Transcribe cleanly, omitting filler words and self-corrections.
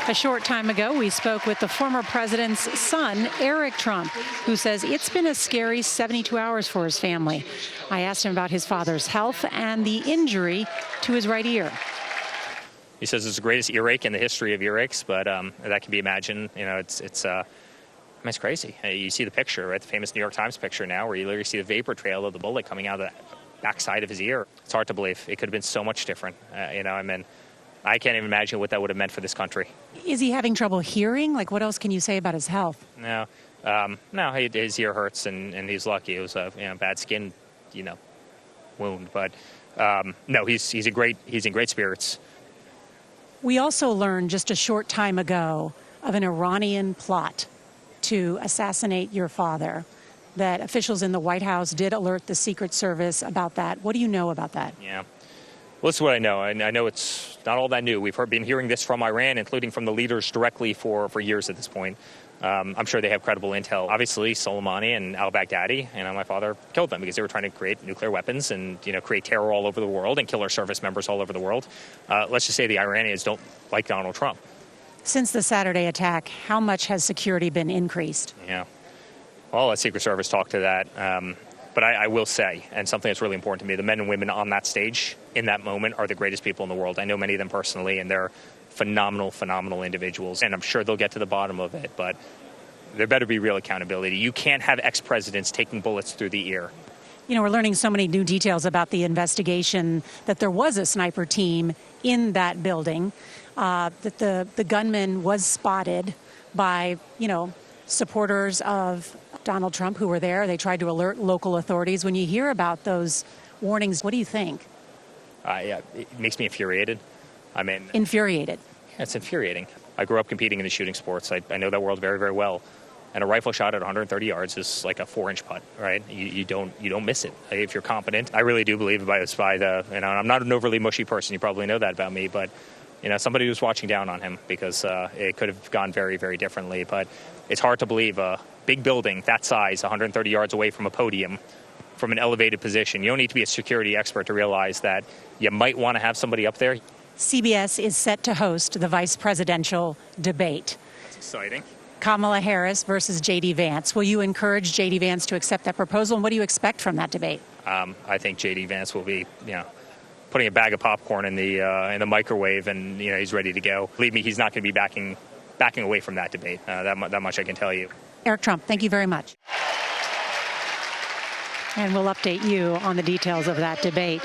A short time ago, we spoke with the former president's son, Eric Trump, who says it's been a scary 72 hours for his family. I asked him about his father's health and the injury to his right ear. He says it's the greatest earache in the history of earaches, but that can be imagined. You know, it's crazy. You see the picture, right? The famous New York Times picture now, where you literally see the vapor trail of the bullet coming out of the backside of his ear. It's hard to believe. It could have been so much different. I can't even imagine what that would have meant for this country. Is he having trouble hearing? Like, what else can you say about his health? No, his ear hurts, and he's lucky. It was a bad skin, wound, but no, he's in great spirits. We also learned just a short time ago of an Iranian plot to assassinate your father, that officials in the White House did alert the Secret Service about that. What do you know about that? Yeah. Well, this is what I know. I know it's not all that new. We've been hearing this from Iran, including from the leaders directly for years at this point. I'm sure they have credible intel. Obviously, Soleimani and al-Baghdadi, my father killed them because they were trying to create nuclear weapons and, create terror all over the world and kill our service members all over the world. Let's just say the Iranians don't like Donald Trump. Since the Saturday attack, how much has security been increased? Yeah. Well, let Secret Service talk to that. But I will say, and something that's really important to me, the men and women on that stage in that moment are the greatest people in the world. I know many of them personally, and they're phenomenal, phenomenal individuals. And I'm sure they'll get to the bottom of it, but there better be real accountability. You can't have ex-presidents taking bullets through the ear. We're learning so many new details about the investigation, that there was a sniper team in that building, that the gunman was spotted by, supporters of Donald Trump who were there. They tried to alert local authorities. When you hear about those warnings, what do you think? It makes me infuriated. Infuriated? It's infuriating. I grew up competing in the shooting sports. I know that world very, very well. And a rifle shot at 130 yards is like a 4-inch putt, right? You don't miss it if you're competent. I really do believe I'm not an overly mushy person. You probably know that about me, but somebody was watching down on him because it could have gone very, very differently. But it's hard to believe a big building that size, 130 yards away from a podium, from an elevated position. You don't need to be a security expert to realize that you might want to have somebody up there. CBS is set to host the vice presidential debate. That's exciting. Kamala Harris versus J.D. Vance. Will you encourage J.D. Vance to accept that proposal, and what do you expect from that debate? I think J.D. Vance will be, putting a bag of popcorn in the microwave, and he's ready to go. Believe me, he's not going to be backing away from that debate. That much I can tell you. Eric Trump, thank you very much. And we'll update you on the details of that debate.